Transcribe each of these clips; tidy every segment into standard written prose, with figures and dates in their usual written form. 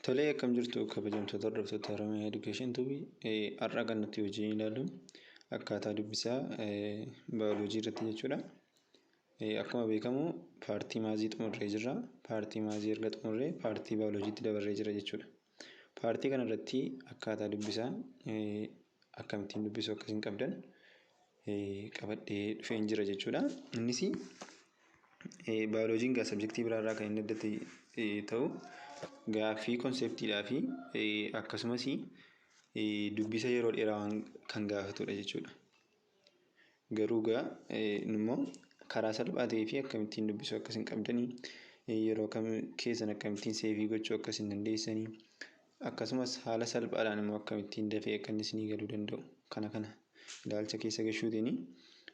Tolee, akkam jirtu kabajamtoota hordoftoota Oromiyaa Education Tuubii har'a kan nuti hojii ilaallu akkaataa dubbisaa baayoloojii irratti jechuudha. Akkuma beekamu paartii maazii xumurree jirra. Paartii maazii erga xumurree paartii baayoloojiitti dabarree jira jechuudha. Paartii kana irratti akkaataa dubbisaa akkamittiin dubbisuu akkasiin qabdan qabadhee dhufee jira jechuudha. Innis baayoloojiin gaa sabjektii biraarraa kan inni adda ta'u gaaffii konseptiidhaa fi akkasumas dubbisa yeroo dheeraa kan gaafatudha jechuudha. Garuu immoo karaa salphaa ta'ee fi akkamittiin dubbisuu akkasiin qabdanii yeroo kam keessan akkamittiin seevii gochuu akkasiin dandeessanii akkasumas haala salphaadhaan immoo akkamittiin dafee akka inni isinii galuu danda'u kana ilaalcha keessa gashuutiin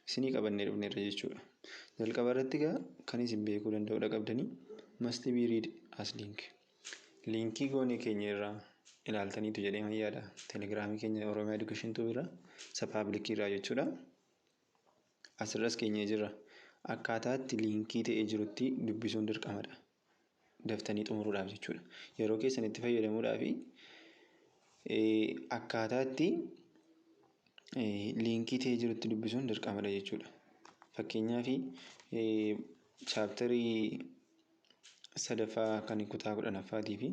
isinii qabannee dhufneerra jechuudha. Jalqaba irratti kan isin beekuu danda'udha qabdanii must be read as link. Linkii goonee keenya irraa ilaaltaniitu jedhee mayyaadha. Telegiraamii keenya Oromiyaa Education Tuubii irraa isa paabliikii irraa jechuudha. Asirras keenyee jirra. Akkaataa itti linkii ta'ee jirutti dubbisuun dirqamadha. Daftanii xumuruudhaaf jechuudha. Yeroo keessan itti fayyadamuudhaaf akkaataa itti linkii ta'ee jirutti dubbisuun dirqamadha jechuudha. Fakkeenyaaf chaaptarii sadaffaa kan kutaa 10ffaatii fi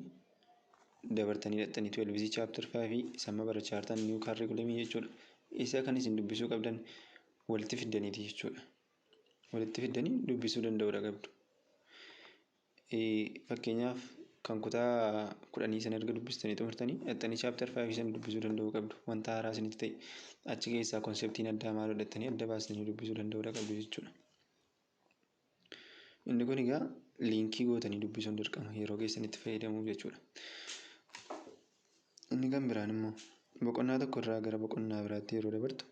dabartanii hidhattanii 12 chaaptar 5 samma barachaa jirtan niw kaarikulamii jechuudha. Isa kan isin dubbisuu qabdan walitti fiddaniiti jechuudha. Walitti fiddanii dubbisuu danda'udha qabdu. Fakkeenyaaf kan kutaa 10 sana erga dubbistanii xumurtanii hidhattanii chaaptar 5 sana dubbisuu danda'uu qabdu. Wanta haaraa isinitti ta'e achi keessaa konseptiin addaa maal hidhattanii adda baasanii dubbisuu danda'udha qabdu jechuudha. Inni kun egaa linkii gootanii dubbisuun dirqama yeroo keessan itti fayyadamuuf jechuudha. Inni kan biraan immoo boqonnaa tokko irraa gara boqonnaa biraatti yeroo dabartu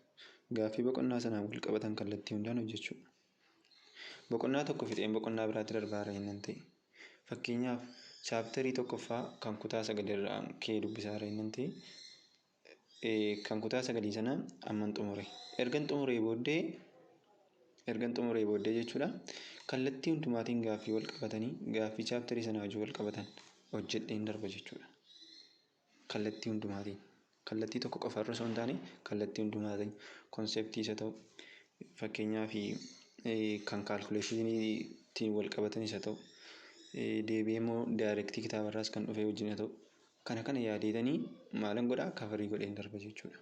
gaaffii boqonnaa sanaan wal qabatan kallattii hundaan hojjechuudha. Boqonnaa tokko fixeen boqonnaa biraatti darbaara hinnan ta'e. Fakkeenyaaf chaaptarii tokkoffaa kan kutaa 9 irraa kee dubbisaara hinnan ta'e kan kutaa 9 sana amman xumure. Ergan xumuree booddee jechuudha. Kallattii hundumaatiin gaaffii wal qabatanii gaaffii chaaptarii sana wajjin wal qabatan hojjedheen darba jechuudha. Kallattii hundumaatiin kallattii tokko qofa irra osoo hin taane kallattii hundumaatiin konseptii isa ta'u fakkeenyaaf kan kaalkuleeshiniitiin wal qabatan isa ta'u deebi'ee immoo daayirektii kitaabarraas kan dhufe wajjin haa ta'u kana yaadeetanii maalan godhaa kafarii godheen darba jechuudha.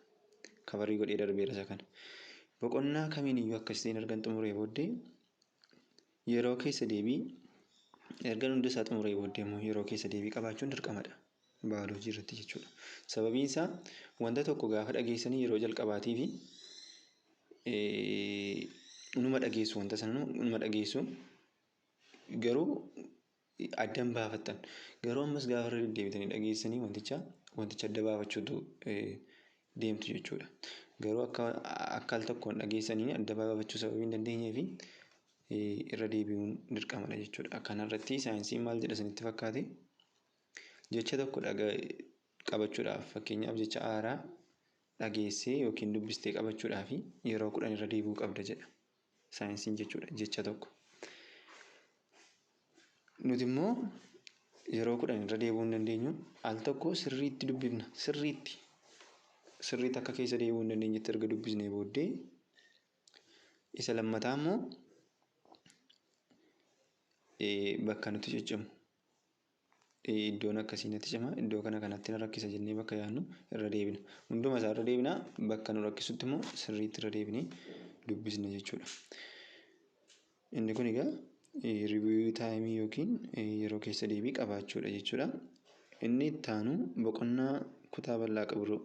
Kafarii godhee darbeera isa kana. Boqonnaa kamiin iyyuu akkasiin ergan xumuree booddee yeroo keessa deebii ergan hundi isaa xumuree booddee immoo yeroo keessa deebii qabaachuun dirqamadha. Baayoloojii irratti jechuudha. Sababiin isaa wanta tokko gaafa dhageessanii yeroo jalqabaatii fi numa dhageessu wanta sana numa dhageessu garuu addan baafattan garuu ammas gaafa irra deddeebitanii dhageessanii wanticha adda baafachuutu deemtu jechuudha. Garuu akka al tokkoon dhageessanii adda baafachuu sababii hin dandeenyeef irra deebi'uun dirqamadha jechuudha. Kanarratti saayinsiin maal jedha isinitti fakkaate jecha tokko qabachuudhaaf fakkeenyaaf jecha haaraa dhageessee yookiin dubbistee qabachuudhaaf yeroo 10 irra deebi'uu qabda jedha saayinsiin jechuudha jecha tokko. Nuti immoo yeroo 10 irra deebi'uu hin dandeenyu al tokko sirriitti dubbifna sirriitti akka keessa deebi'uu hin dandeenyetti erga dubbisnee booddee isa lammataa immoo bakka nuti ciccimu iddoon akkasii natti cima iddoo kanatti na rakkisa jennee bakka yaadnu irra deebina. Hunduma isaa irra deebina bakka nu rakkisutti immoo sirriitti irra deebinee dubbisna jechuudha. Inni kun egaa riiviyuu taayimii yookiin yeroo keessa deebii qabaachuudha jechuudha. Inni itti aanu boqonnaa kutaa bal'aa qabu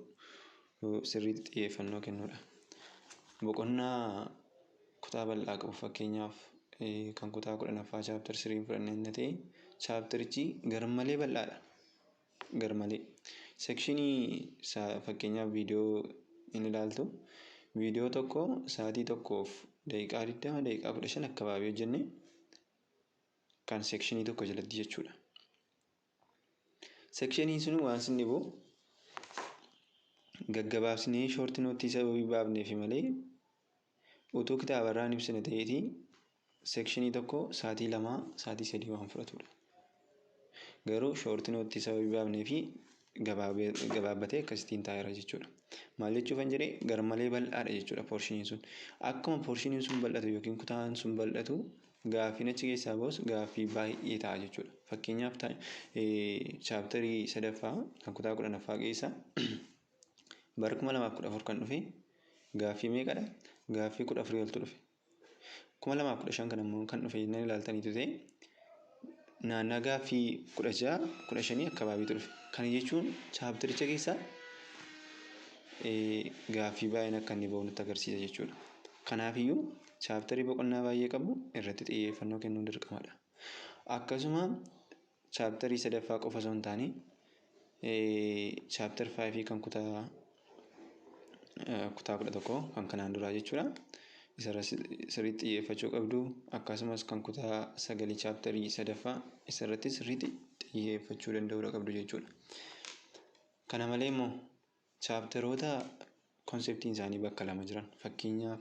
sirriitti xiyyeeffannoo kennuudha. Boqonnaa kutaa bal'aa qabu fakkeenyaaf kan kutaa 10ffaa chaaptar 3 fudhannee ta'e chaaptarichi garmalee bal'aadha. Garmalee sekshinii fakkeenyaaf viidiyoo inni ilaaltu viidiyoo tokko sa'aatii tokkoof daqiiqaa 20 daqiiqaa 15 akkabaabii hojjenne kan sekshinii tokko jalatti jechuudha. Sekshiniin sun waan sin dhibu gaggabaabsinee shoortii nootii sababii baafneef malee utuu kitaabarraan ibsine ta'eetii sekshinii tokko sa'aatii 2 sa'aatii 3 waan fudhatudha. Garuu shoortii nootii sababii baafnee fi gabaabbatee akkasittiin taa'eera jechuudha. Maal jechuufan jedhee garmalee bal'aadha jechuudha poorshiiniin sun. Akkuma poorshiiniin sun bal'atu yookiin kutaan sun bal'atu gaaffiin achi keessaa bahus gaaffii baay'ee ta'a jechuudha. Fakkeenyaaf chaaptarii 3ffaa kan kutaa 10ffaa keessa bara 2014 kan dhufe gaaffii meeqadha? Gaaffii 14 oltu dhufe. 2015 kan ammoo kan dhufe jennaan ilaaltaniitu ta'e naannaa gaaffii 16 15 akkabaabiitu dhufe. Kana jechuun chaaptaricha keessaa gaaffii baay'een akka inni bahu nutti agarsiisa jechuudha. Kanaafiyyuu chaaptarii boqonnaa baay'ee qabu irratti xiyyeeffannoo kennuun dirqamadha. Akkasuma chaaptarii 3ffaa qofa osoo hin taane chaaptar 5 kan kutaa 11 kan kanaan duraa jechuudha. Isarra sirriitti xiyyeeffachuu qabdu. Akkasumas kan kutaa 9 chaaptarii 3ffaa isarratti sirriitti xiyyeeffachuu danda'uudha qabdu jechuudha. Kana malee immoo chaaptaroota konseptiin isaanii bakka lama jiran fakkeenyaaf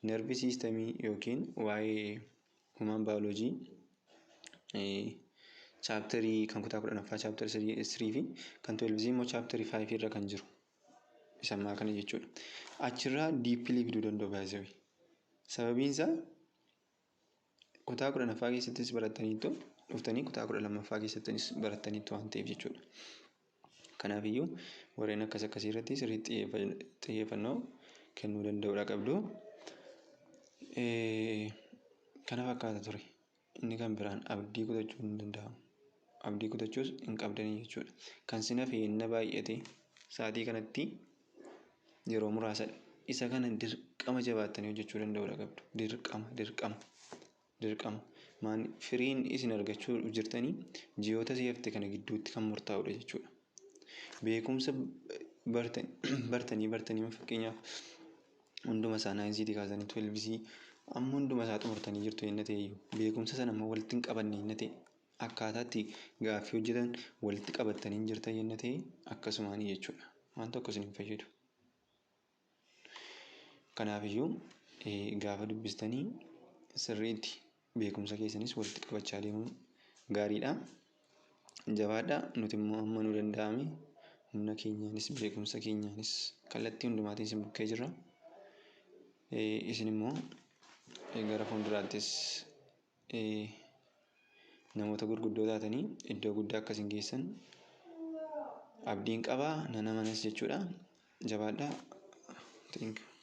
nervi siistemii yookiin waa'ee human baayoloojii chaaptarii kan kutaa 10ffaa chaaptarii 3 fi kan 12 immoo chaaptarii 5 irra kan jiru isammaa kana jechuudha. Achirraa diippilii fiduu danda'u baay'isawii. Sababiin isaa kutaa 10ffaa keessattis barattaniitu dhuftanii kutaa 12ffaa keessattis barattaniitu waan ta'eef jechuudha. Kanaafiyyuu warreen akkasii irratti sirriitti xiyyeeffannoo kennuu danda'uudha qabdu. Kana fakkaata ture. Inni kan biraan abdii kutachuu hin danda'amu. Abdii kutachuus hin qabdanii jechuudha. Kan si nafe na baay'ate sa'aatii kanatti yeroo muraasadha. Isa kana dirqama jabaattanii hojjechuu danda'uudha qabdu. Dirqama. Firiin isin argachuu jirtanii ji'oota si'afte kana gidduutti kan murtaa'uudha jechuudha. Beekumsa bartanii fakkeenyaaf hunduma isaa 9 kaasanii 12 amma hunduma isaa xumurtanii jirtu yenna ta'e beekumsa sana ammoo walitti hin qabanne yenna ta'e akkaataatti gaaffii hojjetan walitti qabattanii hin jirtan yenna ta'e akkasumaanii jechuudha. Waan tokko isin hin fayyadu. Kanaafiyyuu gaafa dubbistanii sirriitti beekumsa keessanis walitti qabachaa deemuun gaariidha. Jabaadhaa nuti immoo amma nu danda'ame humna keenyaanis beekumsa keenyaanis kallattii hundumaatiin isin bukkee jirra. Isin immoo gara fuulduraattis namoota gurguddoo taatanii iddoo guddaa akka isin geessan abdiin qabaa nan amanas jechuudha. Jabaadhaa. Thank you.